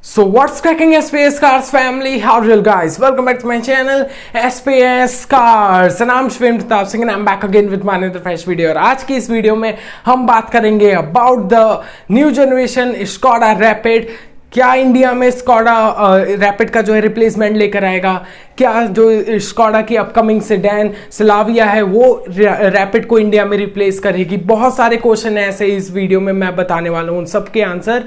So what's cracking SPS Cars family? How are you guys? Welcome back to my channel SPS Cars and I'm Shvim Pratap Singh and I'm back again with my another fresh video। और आज की इस video में हम बात करेंगे about the new generation Skoda rapid. क्या India में स्कोडा रैपिड का जो है रिप्लेसमेंट लेकर आएगा? क्या जो स्कोडा की अपकमिंग सेडान स्लाविया है वो रैपिड को इंडिया में रिप्लेस करेगी? बहुत सारे क्वेश्चन है ऐसे इस वीडियो में मैं बताने वाला हूँ, उन सबके आंसर।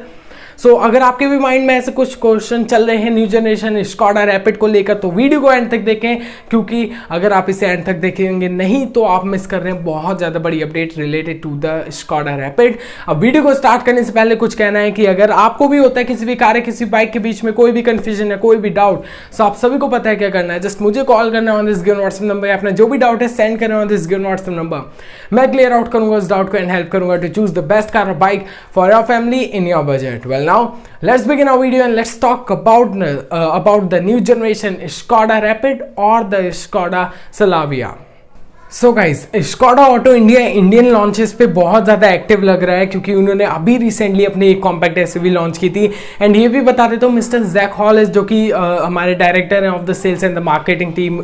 सो अगर आपके भी माइंड में ऐसे कुछ क्वेश्चन चल रहे हैं न्यू जनरेशन स्कोडा रैपिड को लेकर तो वीडियो को एंड तक देखें, क्योंकि अगर आप इसे एंड तक देखेंगे नहीं तो आप मिस कर रहे हैं बहुत ज़्यादा बड़ी update related to the Skoda Rapid. अब वीडियो को स्टार्ट करने से पहले कुछ कहना है कि अगर आपको भी होता है किसी भी कार किसी बाइक के बीच में कोई भी कंफ्यूजन है, कोई भी डाउट, सो आप सभी को पता है क्या करना है। जस्ट मुझे कॉल करना है on this given WhatsApp number, अपना जो भी डाउट है सेंड करना on this given WhatsApp number. मैं क्लियर आउट करूंगा उस डाउट को एंड हेल्प करूंगा to choose the best car और bike for your family in your budget. Well now let's begin our video and let's talk about the new generation Skoda Rapid or the Skoda Slavia। So guys Skoda Auto India Indian launches पे बहुत ज़्यादा active लग रहा है, क्योंकि उन्होंने अभी recently अपनी एक कॉम्पैक्ट एसयूवी लॉन्च की थी। एंड ये भी बता देता हूँ मिस्टर जैक हॉलिस जो कि हमारे डायरेक्टर हैं of the sales and the marketing team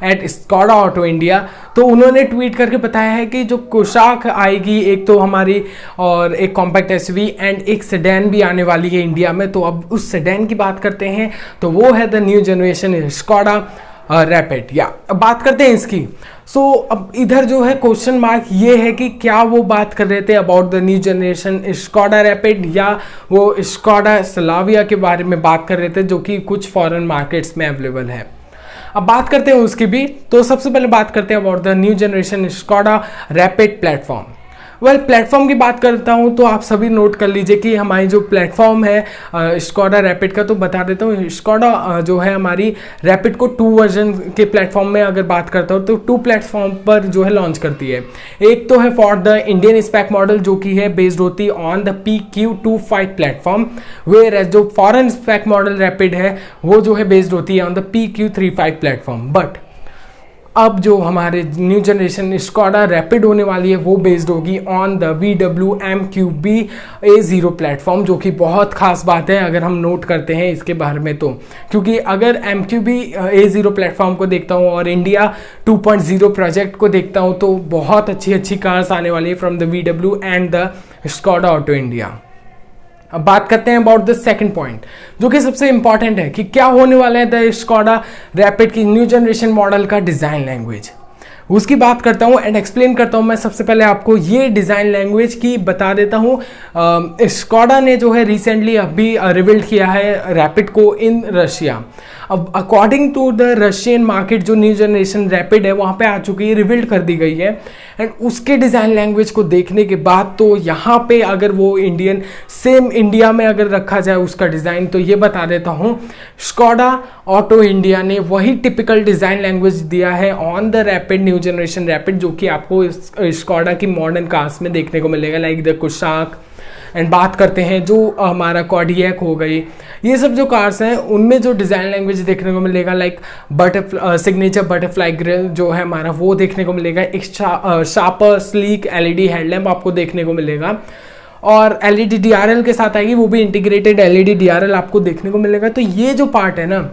at Skoda Auto India, तो उन्होंने ट्वीट करके बताया है कि जो पोशाक आएगी एक तो हमारी और एक कॉम्पैक्ट एसयूवी एंड एक सेडान भी आने वाली है इंडिया में। तो अब उस सेडान की बात करते हैं तो वो है the new generation Skoda rapid. या अब बात करते हैं इसकी। सो अब इधर जो है क्वेश्चन मार्क ये है कि क्या वो बात कर रहे थे about the new generation Skoda rapid या वो स्कोडा स्लाविया के बारे में बात कर रहे थे जो कि कुछ फॉरेन मार्केट्स में अवेलेबल है। अब बात करते हैं उसकी भी। तो सबसे पहले बात करते हैं about the new generation Skoda rapid platform. Well platform की बात करता हूँ तो आप सभी नोट कर लीजिए कि हमारी जो प्लेटफॉर्म है स्कोडा रैपिड का, तो बता देता हूँ स्कोडा जो है हमारी रैपिड को 2 वर्जन के प्लेटफॉर्म में अगर बात करता हूँ तो 2 प्लेटफॉर्म पर जो है लॉन्च करती है। एक तो है for the Indian spec model जो कि है बेस्ड होती on the PQ25 platform, where as जो फॉरेन स्पेक मॉडल रैपिड है वो जो है बेस्ड होती है on the PQ35 platform. But अब जो हमारे न्यू जनरेशन स्कोडा रैपिड होने वाली है वो बेस्ड होगी on the VW MQB A0 platform, जो कि बहुत खास बात है अगर हम नोट करते हैं इसके बारे में। तो क्योंकि अगर MQB A0 प्लेटफॉर्म को देखता हूँ और इंडिया 2.0 प्रोजेक्ट को देखता हूँ तो बहुत अच्छी कार्स आने वाली है from the VW and the Skoda Auto India. अब बात करते हैं अबाउट द सेकंड पॉइंट जो कि सबसे इंपॉर्टेंट है कि क्या होने वाला है द स्कोडा रैपिड की न्यू जनरेशन मॉडल का डिज़ाइन लैंग्वेज। उसकी बात करता हूँ एंड एक्सप्लेन करता हूँ। मैं सबसे पहले आपको ये डिज़ाइन लैंग्वेज की बता देता हूँ। स्कोडा ने जो है रिसेंटली अभी रिवील्ड किया है रैपिड को इन रशिया। अब according to the Russian market जो न्यू जनरेशन रैपिड है वहाँ पे आ चुकी है, रिवील्ड कर दी गई है। एंड उसके डिज़ाइन लैंग्वेज को देखने के बाद तो यहाँ पे अगर वो इंडियन सेम इंडिया में अगर रखा जाए उसका डिज़ाइन, तो ये बता देता हूँ स्कोडा ऑटो इंडिया ने वही टिपिकल डिज़ाइन लैंग्वेज दिया है on the rapid new generation rapid जो कि आपको स्कोडा की मॉडर्न कार्स में देखने को मिलेगा, लाइक द कुशाक। एंड बात करते हैं जो हमारा कॉर्डियक हो गई, ये सब जो कार्स हैं उनमें जो डिज़ाइन लैंग्वेज देखने को मिलेगा लाइक सिग्नेचर बटरफ्लाई ग्रिल जो है हमारा वो देखने को मिलेगा। एक शार्पर स्लीक LED हेडलैम्प आपको देखने को मिलेगा और LED DRL के साथ आएगी, वो भी इंटीग्रेटेड LED DRL आपको देखने को मिलेगा। तो ये जो पार्ट है ना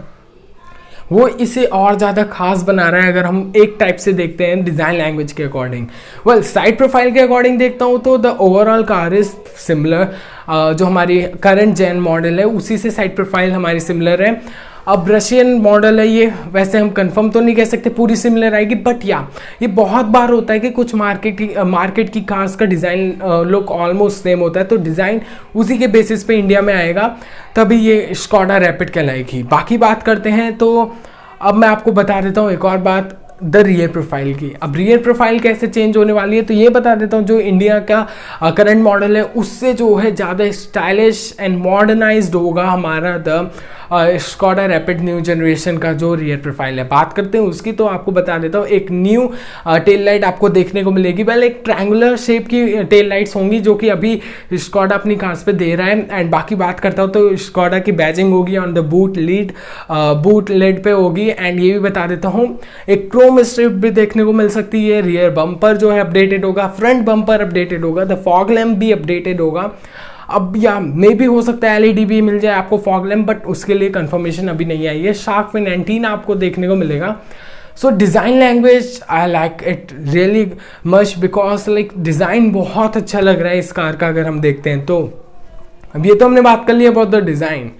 वो इसे और ज़्यादा खास बना रहा है अगर हम एक टाइप से देखते हैं डिज़ाइन लैंग्वेज के अकॉर्डिंग। वेल साइड प्रोफाइल के अकॉर्डिंग देखता हूँ तो the overall car is similar, जो हमारी करंट जेन मॉडल है उसी से साइड प्रोफाइल हमारी सिमिलर है। अब रशियन मॉडल है ये, वैसे हम कंफर्म तो नहीं कह सकते पूरी सिमिलर आएगी, बट या ये बहुत बार होता है कि कुछ मार्केट की कार्स का डिज़ाइन लुक ऑलमोस्ट सेम होता है, तो डिज़ाइन उसी के बेसिस पे इंडिया में आएगा तभी ये स्कोडा रैपिड कहलाएगी। बाकी बात करते हैं तो अब मैं आपको बता देता हूँ एक और बात द रियर प्रोफाइल की। अब रियर प्रोफाइल कैसे चेंज होने वाली है तो ये बता देता हूँ। जो इंडिया का करंट मॉडल है उससे जो है ज़्यादा स्टाइलिश एंड मॉडर्नाइज्ड होगा हमारा the Skoda rapid new generation का जो रियर प्रोफाइल है। बात करते हैं उसकी तो आपको बता देता हूँ एक न्यू टेल लाइट आपको देखने को मिलेगी। वेल एक ट्रायंगुलर शेप की टेल लाइट्स होंगी जो कि अभी स्कोडा अपनी कार्स पे दे रहा है। एंड बाकी बात करता हूँ तो स्कोडा की बैजिंग होगी ऑन द बूट लेड पे होगी। एंड ये भी बता देता हूँ एक क्रोम स्ट्रिप भी देखने को मिल सकती है। रियर बम्पर जो है अपडेटेड होगा, फ्रंट बम्पर अपडेटेड होगा, द फॉग लैम्प भी अपडेटेड होगा। अब या मे भी हो सकता है एलईडी भी मिल जाए आपको फॉग लैम्प, बट उसके लिए कंफर्मेशन अभी नहीं आई है। शार्क फिन एंटीना आपको देखने को मिलेगा। सो design language I like it really much because like design बहुत अच्छा लग रहा है इस कार का अगर हम देखते हैं तो। अब ये तो हमने बात कर ली अबाउट द डिज़ाइन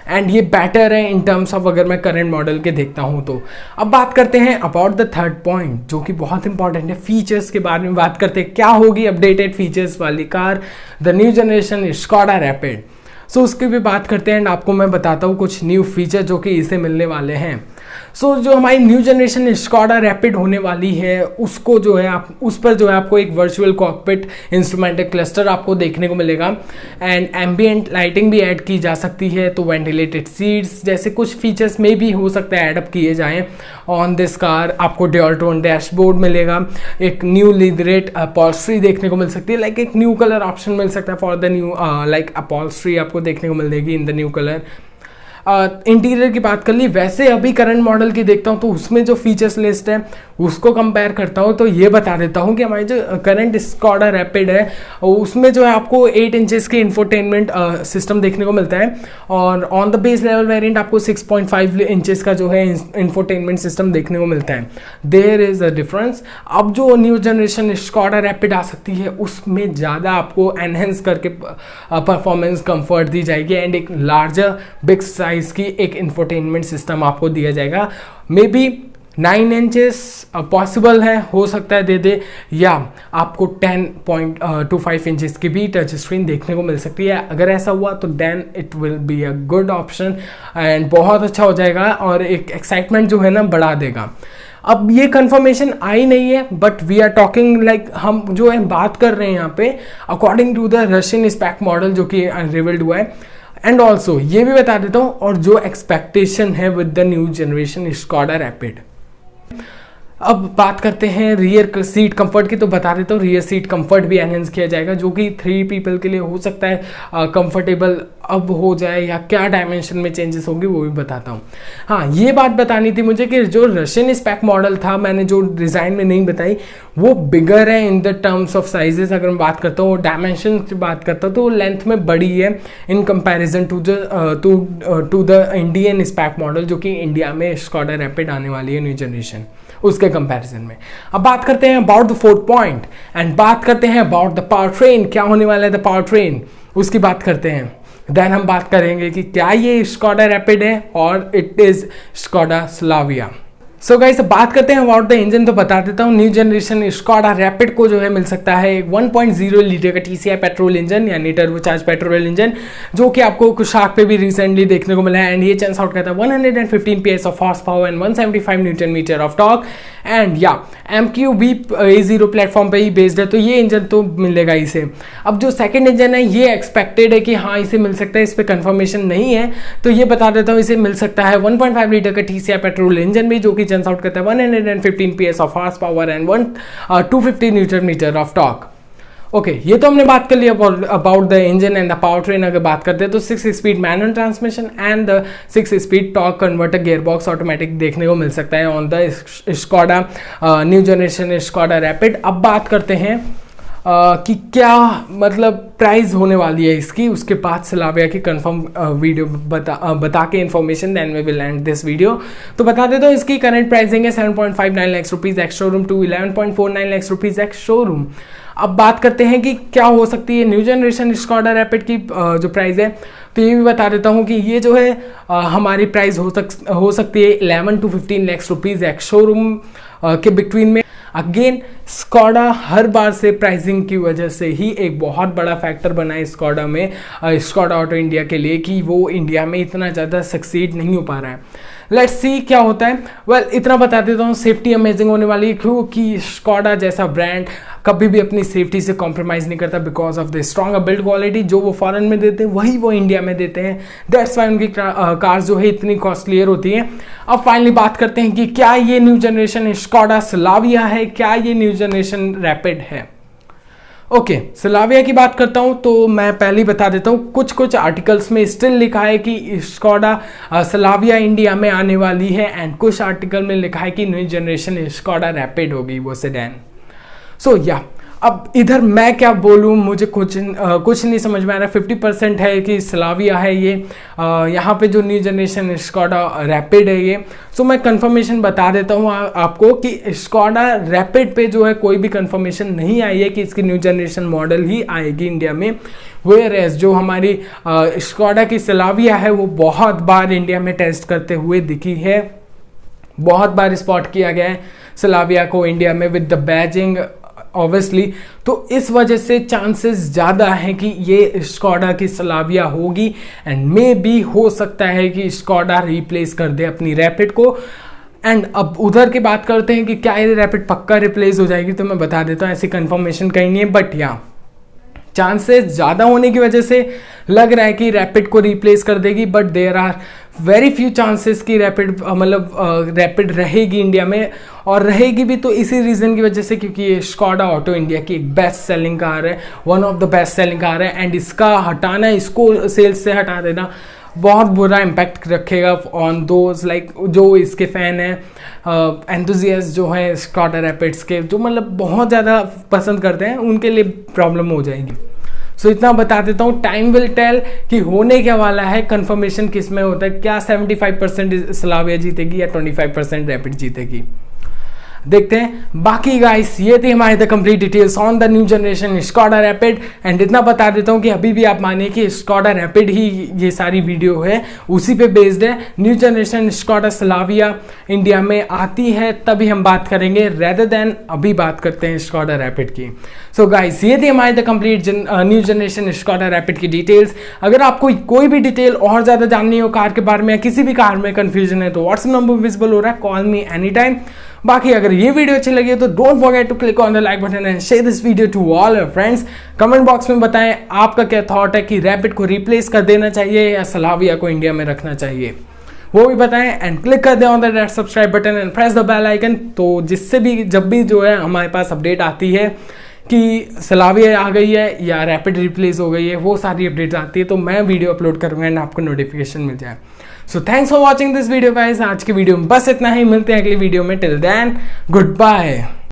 एंड ये बेटर है इन टर्म्स ऑफ अगर मैं करंट मॉडल के देखता हूँ तो। अब बात करते हैं अबाउट द थर्ड पॉइंट जो कि बहुत इंपॉर्टेंट है, फीचर्स के बारे में बात करते हैं। क्या होगी अपडेटेड फीचर्स वाली car, the new generation Skoda Rapid. So उसकी भी बात करते हैं एंड आपको मैं बताता हूँ कुछ न्यू फीचर जो कि इसे मिलने वाले हैं। सो जो हमारी न्यू जनरेशन स्कोडा रैपिड होने वाली है उसको जो है आप उस पर जो है आपको एक वर्चुअल कॉकपिट इंस्ट्रूमेंटेड क्लस्टर आपको देखने को मिलेगा एंड एम्बिएंट लाइटिंग भी ऐड की जा सकती है। तो वेंटिलेटेड सीट्स जैसे कुछ फीचर्स में भी हो सकता है ऐडअप किए जाएं ऑन दिस कार। आपको ड्यूल टोन डैशबोर्ड मिलेगा, एक न्यू लीदरेट अपॉल्स्ट्री देखने को मिल सकती है, लाइक एक न्यू कलर ऑप्शन मिल सकता है for the new like upholstery आपको देखने को मिलेगी in the new colour. Interior की बात कर ली, वैसे अभी करंट मॉडल की देखता हूँ तो उसमें जो फीचर्स लिस्ट है उसको कंपेयर करता हूँ तो ये बता देता हूँ कि हमारी जो करंट स्कोडा रैपिड है उसमें जो है आपको 8 इंचेस के इंफोटेनमेंट सिस्टम देखने को मिलता है और on the base level variant आपको 6.5 इंचेस का जो है इंफोटेनमेंट सिस्टम देखने को मिलता है। There is a difference. अब जो न्यू जनरेशन स्कोडा रैपिड आ सकती है उसमें ज़्यादा आपको एनहेंस करके परफॉर्मेंस कंफर्ट दी जाएगी एंड एक लार्जर बिग साइज की एक इंफोटेनमेंट सिस्टम आपको दिया जाएगा। मे बी 9 इंचेस पॉसिबल है, हो सकता है दे दे, या आपको 10.25 इंचेस की भी टच स्क्रीन देखने को मिल सकती है। अगर ऐसा हुआ तो then it will be a good option and बहुत अच्छा हो जाएगा और एक एक्साइटमेंट जो है ना बढ़ा देगा। अब ये कंफर्मेशन आई नहीं है but we are talking like हम जो है बात कर रहे हैं यहाँ पे according to the Russian spec model जो कि रिवील्ड हुआ है। एंड ऑल्सो ये भी बता देता हूँ और जो एक्सपेक्टेशन है with the new generation Skoda Rapid. अब बात करते हैं रियर सीट कंफर्ट की, तो बता देता हूँ रियर सीट कंफर्ट भी एनहेंस किया जाएगा जो कि 3 पीपल के लिए हो सकता है कंफर्टेबल अब हो जाए या क्या डायमेंशन में चेंजेस होगी वो भी बताता हूँ। हाँ, ये बात बतानी थी मुझे कि जो रशियन स्पेक मॉडल था मैंने जो डिज़ाइन में नहीं बताई वो बिगर है in the terms of sizes. अगर मैं बात करता हूँ डायमेंशन की बात करता हूँ तो लेंथ में बड़ी है in comparison to the Indian spec model जो कि इंडिया में स्कोडा रैपिड आने वाली है न्यू जनरेशन उसके कंपैरिजन में। अब बात करते हैं about the 4th point and बात करते हैं अबाउट द पावर ट्रेन। क्या होने वाला है द पावर ट्रेन उसकी बात करते हैं। देन हम बात करेंगे कि क्या ये स्कोडा रैपिड है और it is Skoda Slavia. So guys अब बात करते हैं अबाउट द इंजन, तो बता देता हूँ न्यू जनरेशन स्कोडा रैपिड को जो है मिल सकता है 1.0 लीटर का TCI पेट्रोल इंजन यानी टर्बोचार्ज पेट्रोल इंजन जो कि आपको कुशाक पे भी रिसेंटली देखने को मिला है एंड ये चेंस आउट करता है 115 PS of horse power and 175 newton metre of torque and या MQB A0 प्लेटफॉर्म पे ही बेस्ड है तो ये इंजन तो मिलेगा इसे। अब जो सेकंड इंजन है ये एक्सपेक्टेड है कि हाँ इसे मिल सकता है, इस पर कंफर्मेशन नहीं है तो ये बता देता हूँ इसे मिल सकता है 1.5 लीटर का TCI पेट्रोल इंजन भी जो कि चेंस आउट करता है 115 PS of horse power and 250 newton metre of torque. Okay, ये तो हमने बात कर लिया about the engine and the power train. अगर बात करते हैं तो 6 speed manual transmission and the 6 speed torque converter gearbox automatic देखने को मिल सकता है on the Skoda new generation Skoda Rapid. अब बात करते हैं कि क्या मतलब प्राइस होने वाली है इसकी, उसके बाद स्लाविया की कंफर्म वीडियो बता के information then we will end this video. तो बता देता हूँ इसकी करंट प्राइसिंग है 7.59 lakh rupees ex showroom to 11.49 lakh rupees ex showroom. अब बात करते हैं कि क्या हो सकती है न्यू जनरेशन स्कोडा रैपिड की जो प्राइस है, तो ये भी बता देता हूँ कि ये जो है हमारी प्राइस हो सकती है 11 to 15 lakh rupees ex showroom के बिटवीन में। अगेन स्कोडा हर बार से प्राइसिंग की वजह से ही एक बहुत बड़ा फैक्टर बना है स्कोडा में, स्कोडा ऑटो इंडिया के लिए कि वो इंडिया में इतना ज़्यादा सक्सीड नहीं हो पा रहा है। लेट्स सी क्या होता है। वेल इतना बता देता हूँ, सेफ्टी अमेजिंग होने वाली है क्योंकि स्कोडा जैसा ब्रांड कभी भी अपनी सेफ्टी से कॉम्प्रोमाइज़ नहीं करता because of the strong build quality. जो वो फॉरेन में देते हैं वही वो इंडिया में देते हैं, दैट्स वाई उनकी कार्स जो है इतनी कॉस्टलियर होती हैं। अब फाइनली बात करते हैं कि क्या ये न्यू जनरेशन स्कोडा स्लाविया है, क्या ये न्यू जनरेशन रैपिड है। ओके, स्लाविया की बात करता हूँ तो मैं पहले ही बता देता हूँ कुछ आर्टिकल्स में स्टिल लिखा है कि स्कोडा स्लाविया इंडिया में आने वाली है एंड कुछ आर्टिकल में लिखा है कि न्यू जनरेशन स्कोडा रैपिड होगी वो सेडान। सो या अब इधर मैं क्या बोलूँ, मुझे कुछ नहीं समझ में आ रहा। 50% है कि स्लाविया है ये, यहाँ पे जो न्यू जनरेशन स्कोडा रैपिड है ये। सो मैं कंफर्मेशन बता देता हूँ आपको कि स्कोडा रैपिड पे जो है कोई भी कंफर्मेशन नहीं आई है कि इसकी न्यू जनरेशन मॉडल ही आएगी इंडिया में। वेयरएज जो हमारी स्कोडा की स्लाविया है वो बहुत बार इंडिया में टेस्ट करते हुए दिखी है, बहुत बार स्पॉट किया गया है स्लाविया को इंडिया में विद द बैजिंग ऑब्वियसली। तो इस वजह से चांसेस ज़्यादा हैं कि ये स्कोडा की स्लाविया होगी, एंड मे बी हो सकता है कि स्कोडा रिप्लेस कर दे अपनी रैपिड को। एंड अब उधर की बात करते हैं कि क्या ये रैपिड पक्का रिप्लेस हो जाएगी, तो मैं बता देता हूँ ऐसी कंफर्मेशन कहीं नहीं है, बट या चांसेस ज़्यादा होने की वजह से लग रहा है कि रैपिड को रिप्लेस कर देगी, but there are very few chances कि रैपिड रैपिड रहेगी इंडिया में, और रहेगी भी तो इसी रीज़न की वजह से क्योंकि ये स्कोडा ऑटो इंडिया की एक बेस्ट सेलिंग कार है, one of the best selling car है, एंड इसका हटाना, इसको सेल्स से हटा देना बहुत बुरा इम्पैक्ट रखेगा ऑन दोज लाइक जो इसके फ़ैन हैं, एंथुजियास्ट जो है स्कोडा रैपिड्स के, जो बहुत ज़्यादा पसंद करते हैं, उनके लिए प्रॉब्लम हो जाएगी। सो इतना बता देता हूँ, टाइम विल टेल कि होने क्या वाला है, कंफर्मेशन किस में होता है, क्या 75% स्लाविया जीतेगी या 25% रैपिड जीतेगी, देखते हैं। बाकी गाइस ये थी हमारी the complete details on the new generation Skoda rapid, and इतना बता देता हूँ कि अभी भी आप मानिए कि स्कोडा रैपिड ही ये सारी वीडियो है उसी पे बेस्ड है। New generation Skoda Slavia India में आती है तभी हम बात करेंगे, रेदर देन अभी बात करते हैं स्कोडा रैपिड की। सो गाइस ये थी हमारी the complete new generation Skoda rapid की डिटेल्स। अगर आपको कोई भी डिटेल और ज़्यादा जाननी हो कार के बारे में या किसी भी कार में कन्फ्यूजन है तो व्हाट्सएप नंबर विजिबल हो रहा है, कॉल मी एनी टाइम। बाकी अगर ये वीडियो अच्छी लगी तो don't forget to click on the like button and share this video to all your friends. Comment box में बताएं आपका क्या थॉट है कि रैपिड को रिप्लेस कर देना चाहिए या स्लाविया को इंडिया में रखना चाहिए, वो भी बताएं, एंड क्लिक कर दें on the subscribe button and press the bell icon, तो जिससे भी जब भी जो है हमारे पास अपडेट आती है कि स्लाविया आ गई है या रैपिड रिप्लेस हो गई है, वो सारी अपडेट्स आती है तो मैं वीडियो अपलोड करूँगा एंड आपको नोटिफिकेशन मिल जाए। So thanks for watching this video guys. आज की वीडियो में बस इतना ही, मिलते हैं अगली वीडियो में। Till then good bye.